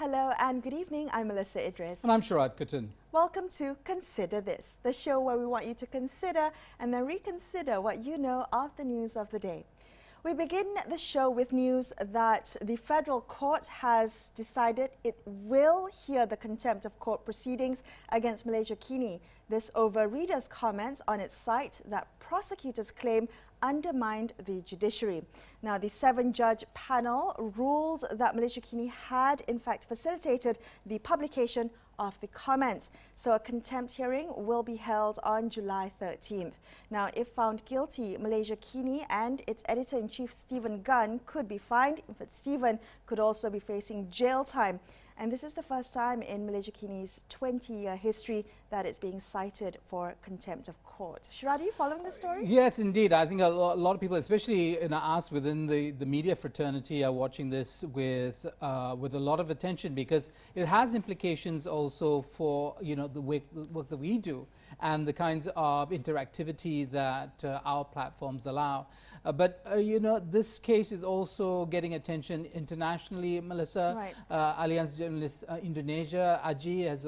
Hello and good evening. I'm Melisa Idris. And I'm Sharaad Kuttan. Welcome to Consider This, the show where we want you to consider and then reconsider what you know of the news of the day. We begin the show with news that the federal court has decided it will hear the contempt of court proceedings against MALAYSIAKINI. This over readers' comments on its site that prosecutors claim undermined the judiciary. Now, the 7-judge panel ruled that MALAYSIAKINI had in fact facilitated the publication of the comments. So a contempt hearing will be held on July 13th. Now, if found guilty, MALAYSIAKINI and its editor-in-chief Stephen Gunn could be fined. In fact, Stephen could also be facing jail time. And this is the first time in MALAYSIAKINI's 20-year history that it's being cited for contempt of court. Sharaad, are you following the story? Yes, indeed. I think a lot of people, especially us within the media fraternity, are watching this with a lot of attention, because it has implications also for the work that we do and the kinds of interactivity that our platforms allow. But this case is also getting attention internationally, Melissa. Right. Alliance Journalists Indonesia, AJI, has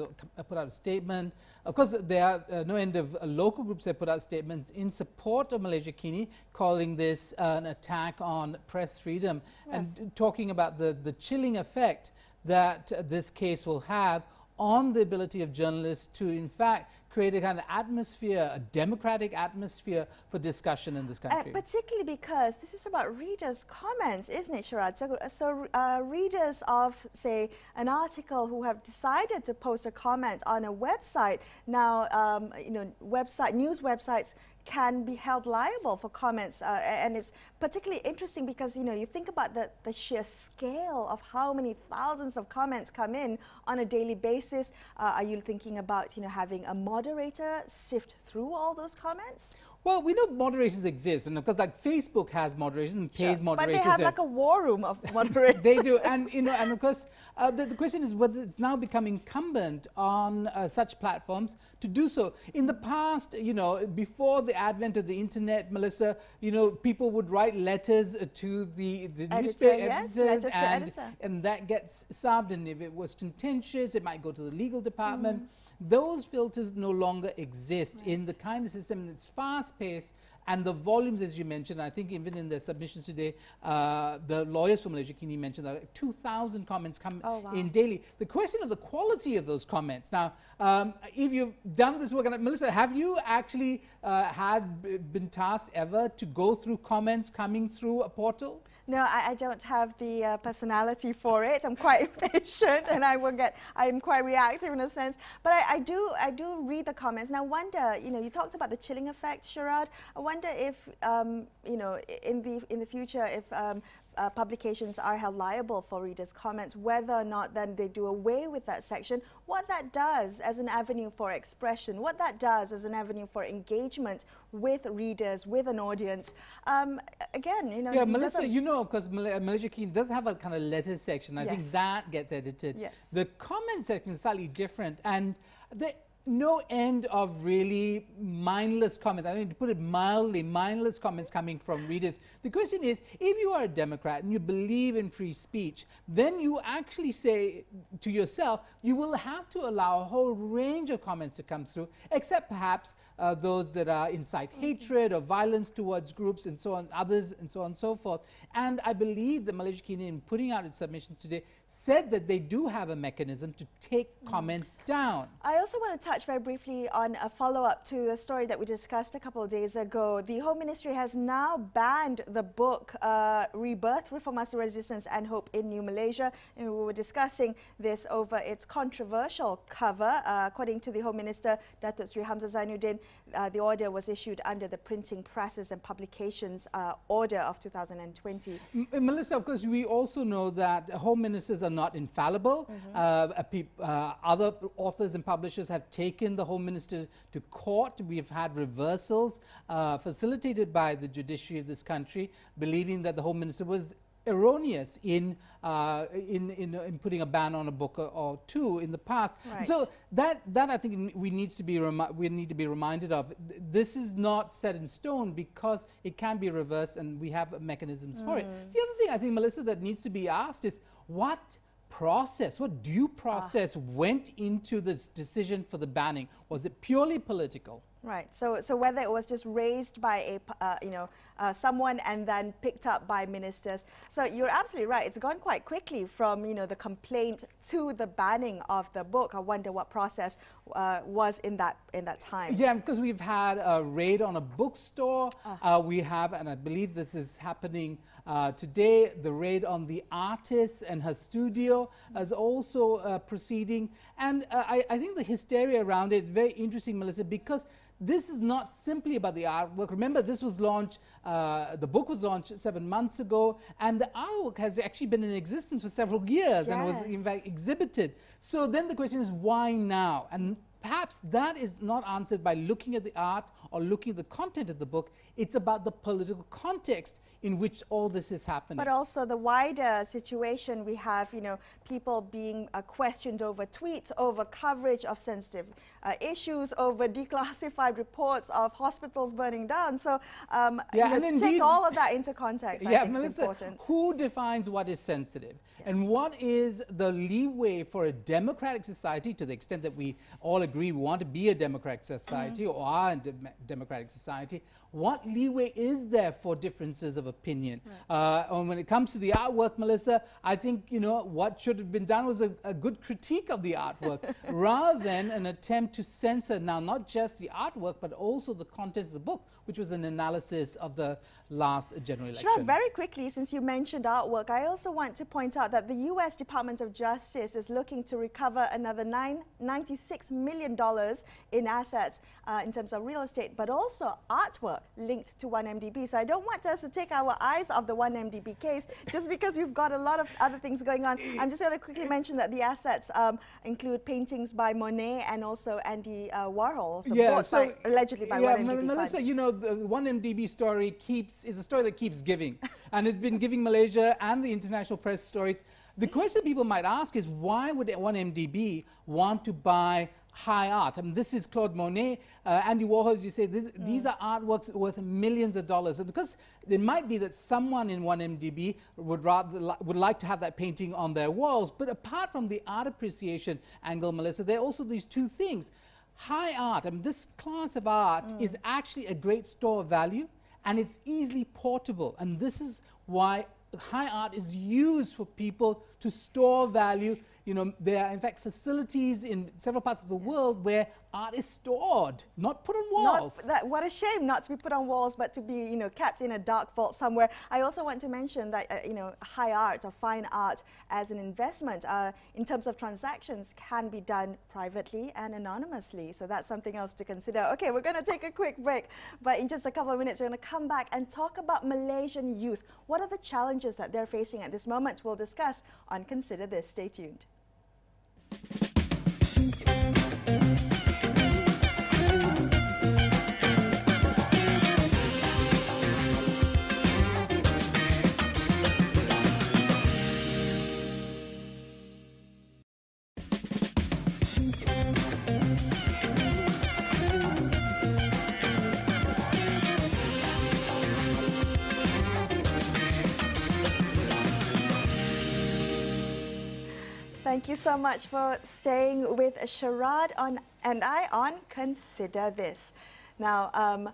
put out a statement. Of course, there are no end of local groups that put out statements in support of MALAYSIAKINI, calling this an attack on press freedom, yes, and talking about the chilling effect that this case will have on the ability of journalists to, in fact, create a kind of atmosphere, a democratic atmosphere for discussion in this country. Particularly because this is about readers' comments, isn't it, Sharaad? So readers of, say, an article who have decided to post a comment on a website, now, news websites can be held liable for comments, and it's particularly interesting because you think about the sheer scale of how many thousands of comments come in on a daily basis. Are you thinking about having a moderator sift through all those comments? Well, we know moderators exist, and of course, like Facebook has moderators and pays moderators. But they have like a war room of moderators. They do, and and of course, the question is whether it's now become incumbent on such platforms to do so. In the past, before the advent of the internet, Melissa, people would write letters to the newspaper editors, and that gets subbed, and if it was contentious, it might go to the legal department. Those filters no longer exist in the kind of system, and it's fast-paced, and the volumes, as you mentioned, I think even in the submissions today, the lawyers from MALAYSIAKINI mentioned that 2,000 comments come in daily. The question of the quality of those comments. Now, if you've done this work, and Melissa, have you actually been tasked ever to go through comments coming through a portal? No, I don't have the personality for it. I'm quite impatient, and I'm quite reactive in a sense. But I do read the comments, and I wonder, you talked about the chilling effect, Sharaad. I wonder if, in the future, if publications are held liable for readers' comments, whether or not then they do away with that section, what that does as an avenue for expression, what that does as an avenue for engagement with readers, with an audience. Again, Yeah, Melissa, because MALAYSIAKINI does have a kind of letters section. I think that gets edited. Yes. The comment section is slightly different, and no end of really mindless comments. I mean, to put it mildly, mindless comments coming from readers. The question is, if you are a Democrat and you believe in free speech, then you actually say to yourself, you will have to allow a whole range of comments to come through, except perhaps those that incite hatred or violence towards groups and so on, others and so on and so forth. And I believe that MALAYSIAKINI, in putting out its submissions today, said that they do have a mechanism to take comments down. I also want to touch very briefly on a follow-up to a story that we discussed a couple of days ago. The Home Ministry has now banned the book Rebirth, Reform After Resistance and Hope in New Malaysia. And we were discussing this over its controversial cover. According to the Home Minister, Datuk Sri Hamzah Zainuddin, the order was issued under the Printing Presses and Publications Order of 2020. Melissa, of course, we also know that Home Ministers are not infallible. Other authors and publishers have taken the Home Minister to court. We've had reversals facilitated by the judiciary of this country, believing that the Home Minister was erroneous in putting a ban on a book or two in the past. Right. So that I think we need to be reminded of. This is not set in stone because it can be reversed, and we have mechanisms for it. The other thing I think, Melissa, that needs to be asked is what process, what due process went into this decision for the banning? Was it purely political? Right. So whether it was just raised by someone and then picked up by ministers. So you're absolutely right. It's gone quite quickly from the complaint to the banning of the book. I wonder what process was in that time. Yeah, because we've had a raid on a bookstore. We have, and I believe this is happening today, the raid on the artist and her studio is also proceeding. And I think the hysteria around it is very interesting, Melissa, because this is not simply about the artwork. Remember, this was launched, the book was launched 7 months ago, and the artwork has actually been in existence for several years and was in fact exhibited. So then the question is, why now? And perhaps that is not answered by looking at the art or looking at the content of the book. It's about the political context in which all this is happening. But also the wider situation, we have people being questioned over tweets, over coverage of sensitive issues, over declassified reports of hospitals burning down. So to take all of that into context, I think Melissa, is important. Who defines what is sensitive? And what is the leeway for a democratic society, to the extent that we all agree we want to be a democratic society or are a democratic society? What leeway is there for differences of opinion? And when it comes to the artwork, Melissa, I think what should have been done was a good critique of the artwork rather than an attempt to censor now not just the artwork but also the contents of the book, which was an analysis of the last general election. Sure, very quickly, since you mentioned artwork, I also want to point out that the US Department of Justice is looking to recover another $96 million in assets in terms of real estate, but also artwork linked to 1MDB. So I don't want us to take our eyes off the 1MDB case just because we've got a lot of other things going on. I'm just going to quickly mention that the assets include paintings by Monet and also Andy Warhol, also allegedly by 1MDB Melissa, funds. The 1MDB story is a story that keeps giving, and it's been giving Malaysia and the international press stories. The question people might ask is, why would 1MDB want to buy high art? I mean, this is Claude Monet, Andy Warhol, as you say, these are artworks worth millions of dollars. And because it might be that someone in 1MDB would like to have that painting on their walls. But apart from the art appreciation angle, Melissa, there are also these two things. High art, I mean, this class of art is actually a great store of value, and it's easily portable. And this is why high art is used for people to store value. There are in fact facilities in several parts of the world where art is stored, not put on walls. What a shame not to be put on walls, but to be kept in a dark vault somewhere. I also want to mention that high art or fine art as an investment in terms of transactions can be done privately and anonymously. So that's something else to consider. Okay, we're going to take a quick break, but in just a couple of minutes we're going to come back and talk about Malaysian youth. What are the challenges that they're facing at this moment? We'll discuss on Consider This. Stay tuned. Thank you so much for staying with Sharaad and I on Consider This. Now,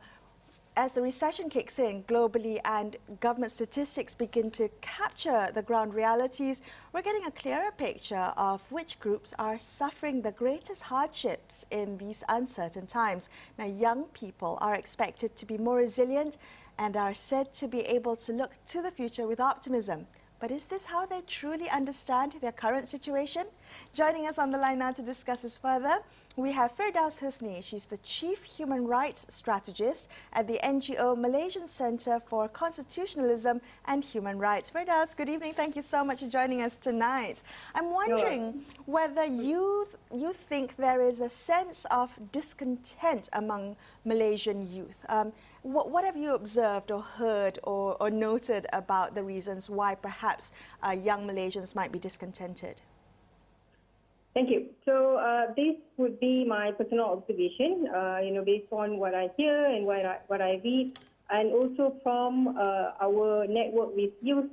as the recession kicks in globally and government statistics begin to capture the ground realities, we're getting a clearer picture of which groups are suffering the greatest hardships in these uncertain times. Now, young people are expected to be more resilient and are said to be able to look to the future with optimism. But is this how they truly understand their current situation? Joining us on the line now to discuss this further, we have Firdaus Husni. She's the Chief Human Rights Strategist at the NGO Malaysian Centre for Constitutionalism and Human Rights. Firdaus, good evening. Thank you so much for joining us tonight. I'm wondering whether you think there is a sense of discontent among Malaysian youth. What have you observed or heard or noted about the reasons why perhaps young Malaysians might be discontented? Thank you. So this would be my personal observation, based on what I hear and what I read. and also from our network with youth,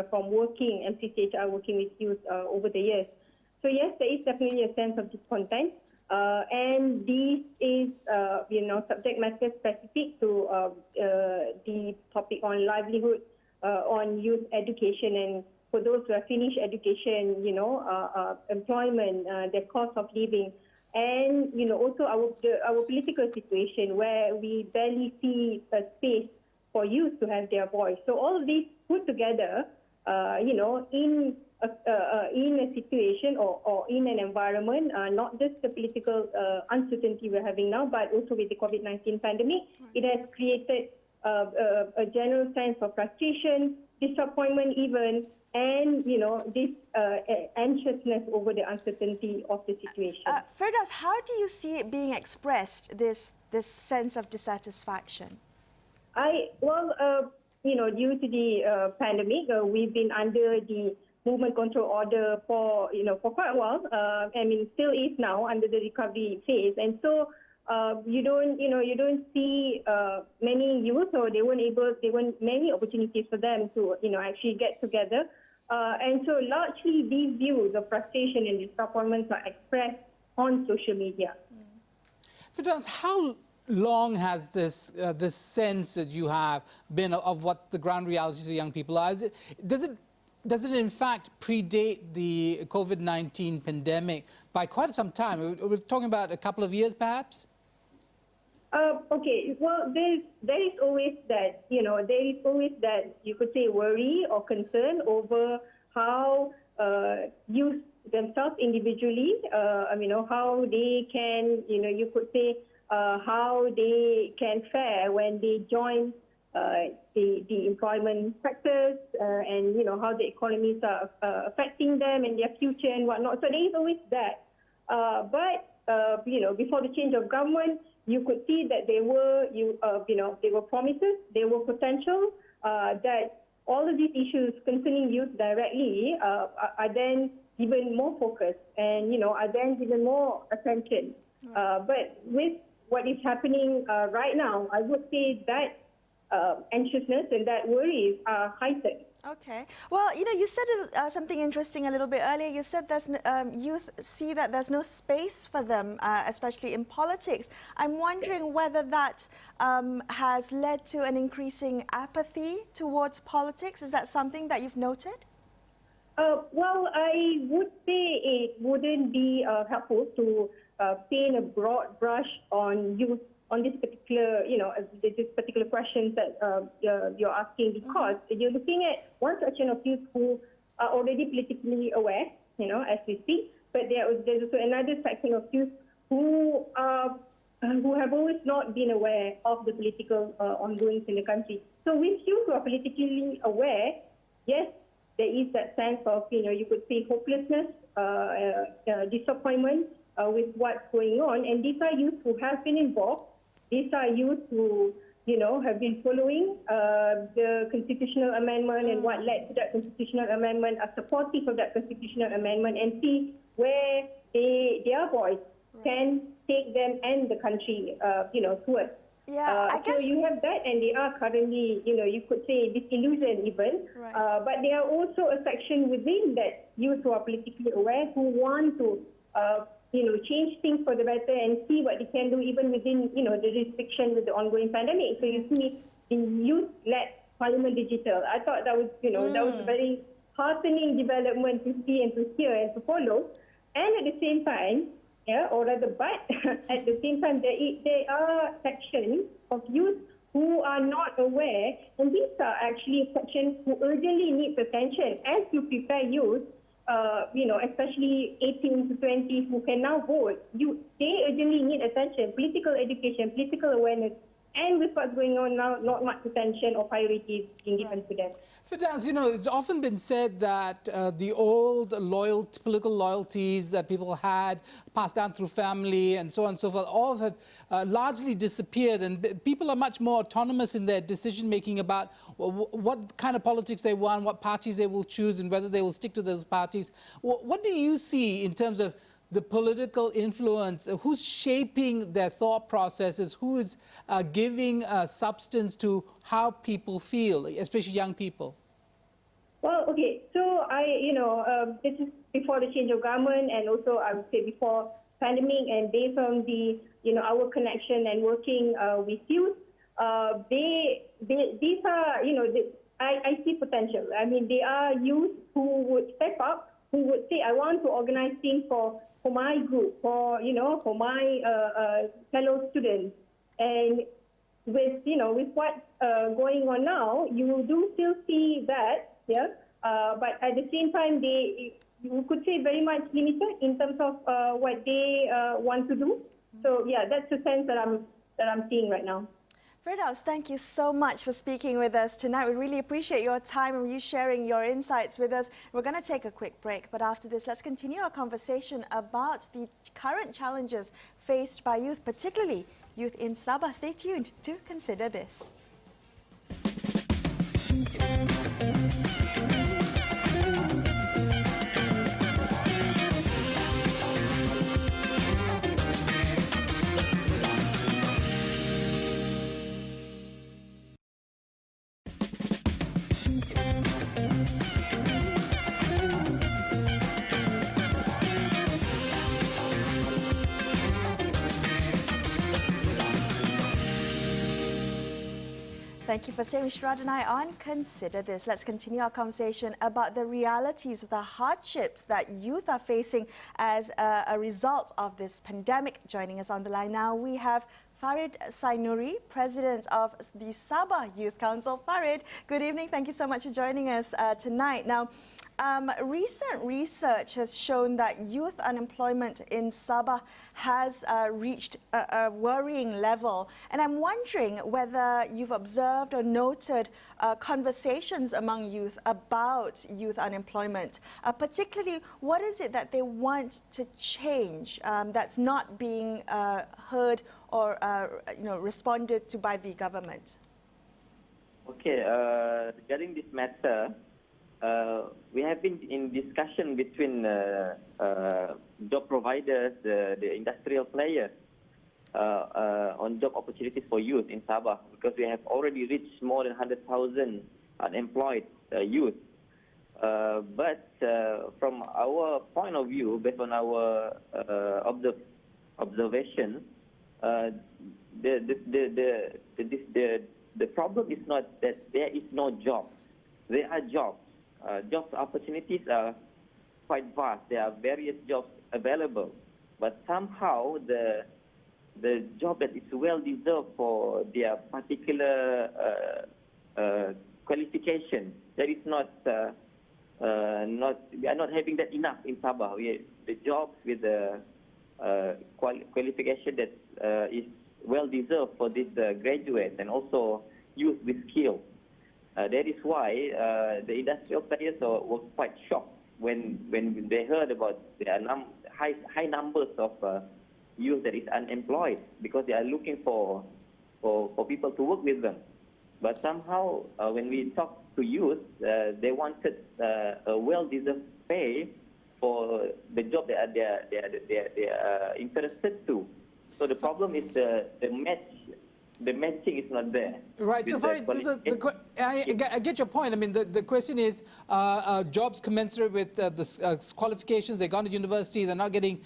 from working, MCCHR working with youth over the years. So yes, there is definitely a sense of discontent. And this is, subject matter specific to the topic on livelihood, on youth education, and for those who have finished education, employment, their cost of living, and also our political situation where we barely see a space for youth to have their voice. So all of these put together, in a situation or in an environment, not just the political uncertainty we're having now, but also with the COVID-19 pandemic, it has created a general sense of frustration, disappointment even, and this anxiousness over the uncertainty of the situation. Firdaus, how do you see it being expressed, this sense of dissatisfaction? Due to the pandemic, we've been under the movement control order for quite a while. Still is now under the recovery phase, and so you don't see many youth, or there weren't many opportunities for them to actually get together, and so largely these views of frustration and disappointments are expressed on social media. Firdaus, how long has this sense that you have been of what the ground realities of young people are? Does it in fact predate the COVID-19 pandemic by quite some time? We're talking about a couple of years, perhaps? Okay. Well, there is always that you could say worry or concern over how youth themselves individually, how they can, you could say, how they can fare when they join the employment sectors, and how the economies are affecting them and their future and whatnot. So there is always that. But before the change of government, you could see that there were promises, there were potential, that all of these issues concerning youth directly are then given more focus and are then given more attention. But with what is happening right now, I would say that anxiousness and that worries are heightened. Okay. Well, you said something interesting a little bit earlier. You said youth see that there's no space for them, especially in politics. I'm wondering whether that has led to an increasing apathy towards politics. Is that something that you've noted? Well, I would say it wouldn't be helpful to paint a broad brush on youth on this particular, this particular questions that you're asking, because you're looking at one section of youth who are already politically aware, as we speak, but there's also another section of youth who have always not been aware of the political ongoings in the country. So with youth who are politically aware, yes, there is that sense of, you could say hopelessness, disappointment with what's going on, and these are youth who have been involved. These are youth who, have been following the constitutional amendment and what led to that constitutional amendment, are supportive of that constitutional amendment, and see where their voice can take them and the country, towards. Yeah, I guess. So you have that, and they are currently, you could say disillusioned even. Right. But there are also a section within that youth who are politically aware who want to change things for the better and see what they can do even within, the restriction with the ongoing pandemic. So you see the youth-led Parliament Digital. I thought that was, that was a very heartening development to see and to hear and to follow. And at the same time, at the same time, there are sections of youth who are not aware, and these are actually sections who urgently need attention as you prepare youth. Especially 18 to 20 who can now vote, they urgently need attention, political education, political awareness, and with what's going on now, not much attention or priorities being given to them. Firdaus, it's often been said that the old political loyalties that people had passed down through family and so on and so forth, all have largely disappeared, and people are much more autonomous in their decision-making about what kind of politics they want, what parties they will choose, and whether they will stick to those parties. What do you see in terms of the political influence? Who's shaping their thought processes? Who is giving substance to how people feel, especially young people? Well, okay. So this is before the change of government, and also I would say before pandemic, and based on the our connection and working with youth, these are I see potential. I mean, they are youth who would step up, who would say, I want to organize things for my group, for my fellow students. And with what's going on now, you do still see that, yeah. But at the same time, you could say very much limited in terms of what they want to do. So yeah, that's the sense that I'm seeing right now. Firdaus, thank you so much for speaking with us tonight. We really appreciate your time and you sharing your insights with us. We're going to take a quick break, but after this, let's continue our conversation about the current challenges faced by youth, particularly youth in Sabah. Stay tuned to Consider This. Thank you for staying with Sharaad and I on Consider This. Let's continue our conversation about the realities of the hardships that youth are facing as a result of this pandemic. Joining us on the line now, we have Farid Sainuri, President of the Sabah Youth Council. Farid, good evening. Thank you so much for joining us tonight. Now, recent research has shown that youth unemployment in Sabah has reached a worrying level. And I'm wondering whether you've observed or noted conversations among youth about youth unemployment. Particularly, what is it that they want to change that's not being heard or responded to by the government? Okay, regarding this matter, we have been in discussion between job providers, the industrial players, on job opportunities for youth in Sabah, because we have already reached more than 100,000 unemployed youth. But from our point of view, based on our observation, the problem is not that there is no job. There are jobs. Job opportunities are quite vast. There are various jobs available, but somehow the job that is well deserved for their particular qualification, that is not we are not having that enough in Sabah. The jobs with the qualification that is well deserved for these graduates and also youth with skills. That is why the industrial players were quite shocked when they heard about the high numbers of youth that is unemployed, because they are looking for people to work with them. But somehow, when we talk to youth, they wanted a well-deserved pay for the job that they are interested to. So the problem is the matching is not there. Right. So, Farid, I get your point. I mean, the question is jobs commensurate with the qualifications. They've gone to university. They're not getting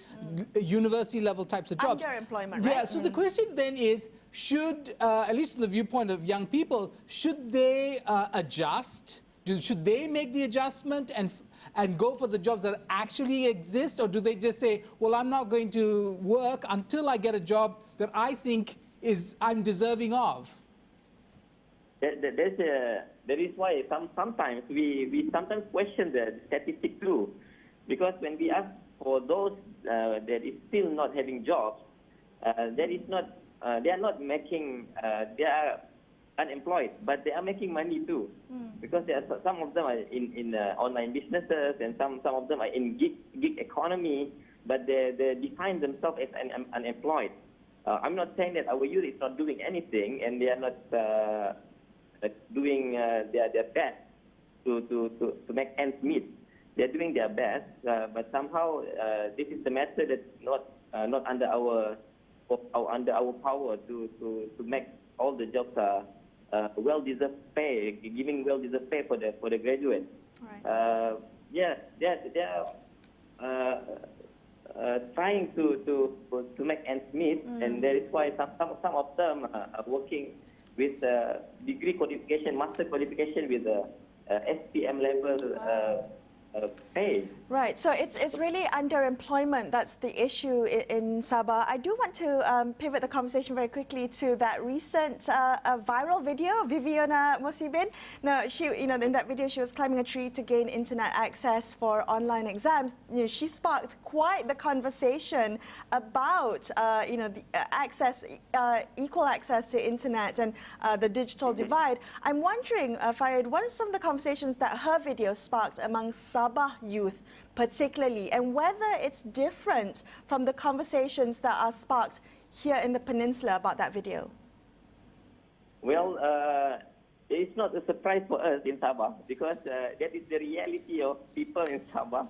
university-level types of jobs. Underemployment, right? Yeah. So the question then is, should, at least from the viewpoint of young people, should they adjust? Should they make the adjustment and go for the jobs that actually exist, or do they just say, well, I'm not going to work until I get a job that I think I'm deserving of? That is why sometimes we sometimes question the statistic too, because when we ask for those that is still not having jobs, they are not making, they are unemployed, but they are making money too, because some of them are in online businesses, and some of them are in gig economy, but they define themselves as unemployed. I'm not saying that our youth is not doing anything and they are not doing their best to make ends meet, they're doing their best, but somehow this is the method that's not under our power to make all the jobs well-deserved pay, giving well-deserved pay for the graduates. Right. They're trying to make ends meet, and that is why some of them are working with degree qualification, master qualification with SPM level pay. Right, so it's really underemployment that's the issue in Sabah. I do want to pivot the conversation very quickly to that recent viral video of Viviana Musibin. Now, in that video, she was climbing a tree to gain internet access for online exams. She sparked quite the conversation about the equal access to internet and the digital divide. I'm wondering, Farid, what are some of the conversations that her video sparked among Sabah youth particularly, and whether it's different from the conversations that are sparked here in the peninsula about that video? Well, it's not a surprise for us in Sabah because that is the reality of people in Sabah.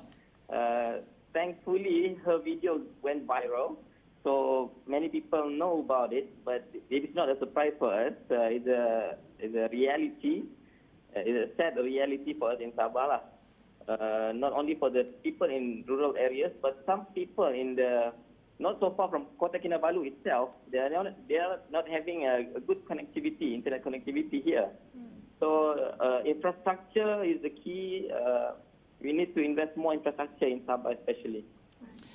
Thankfully, her video went viral, so many people know about it, but it is not a surprise for us. It's a reality. It's a sad reality for us in Sabah. Not only for the people in rural areas, but some people in not so far from Kota Kinabalu itself, they are not having a good connectivity, internet connectivity here. So infrastructure is the key. We need to invest more infrastructure in Sabah especially.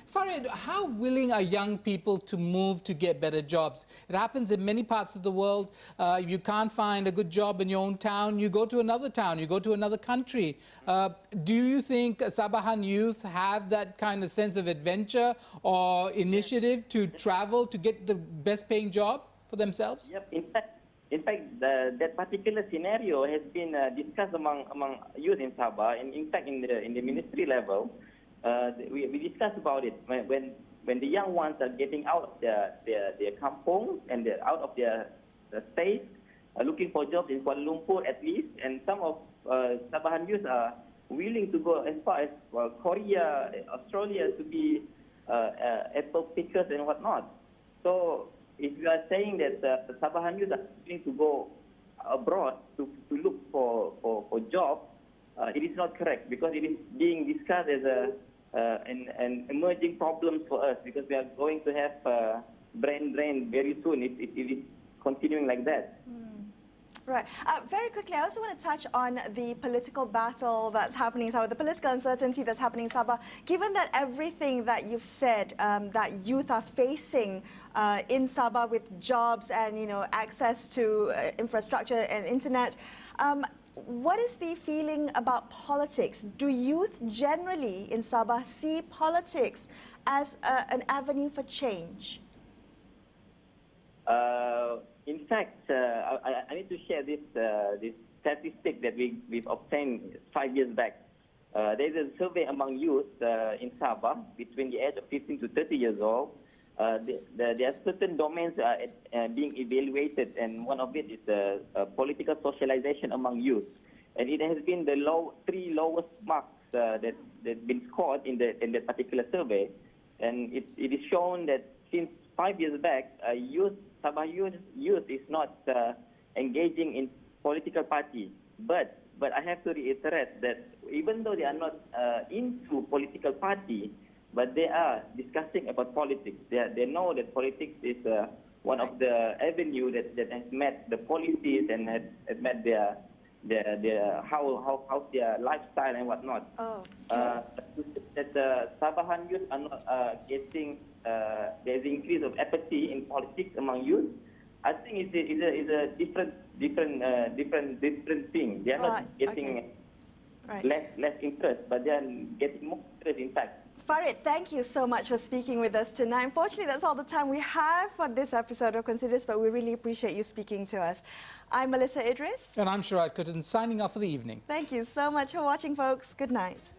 Farid, how willing are young people to move to get better jobs? It happens in many parts of the world. If you can't find a good job in your own town, you go to another town, you go to another country. Do you think Sabahan youth have that kind of sense of adventure or initiative to travel to get the best paying job for themselves? Yep. In fact, that particular scenario has been discussed among youth in Sabah, and in fact, in the ministry level. We discussed about it when the young ones are getting out of their kampong and out of their state, looking for jobs in Kuala Lumpur at least, and some of Sabahan youth are willing to go as far as Korea, Australia to be apple pickers and whatnot. So if you are saying that Sabahan youth are willing to go abroad to look for jobs, it is not correct because it is being discussed as an emerging problem for us because we are going to have brain drain very soon if it is continuing like that. Right. Very quickly, I also want to touch on the political battle that's happening in Sabah, the political uncertainty that's happening in Sabah. Given that everything that you've said that youth are facing in Sabah with jobs and access to infrastructure and internet, what is the feeling about politics? Do youth generally in Sabah see politics as an avenue for change? In fact, I need to share this statistic that we've obtained 5 years back. There's a survey among youth in Sabah between the age of 15 to 30 years old. There are certain domains being evaluated, and one of it is political socialization among youth. And it has been the three lowest marks that been scored in that particular survey. And it is shown that since 5 years back, Sabah youth is not engaging in political party. But I have to reiterate that even though they are not into political party, but they are discussing about politics. They know that politics is one of the avenue that has met the policies and has met how their lifestyle and whatnot. Oh, that Sabahan youth are not getting there's increase of apathy in politics among youth. I think it's a different thing. They are not getting less interest, but they are getting more interest in fact. Farid, thank you so much for speaking with us tonight. Unfortunately, that's all the time we have for this episode of Consider This, but we really appreciate you speaking to us. I'm Melisa Idris. And I'm Sharaad Kuttan, signing off for the evening. Thank you so much for watching, folks. Good night.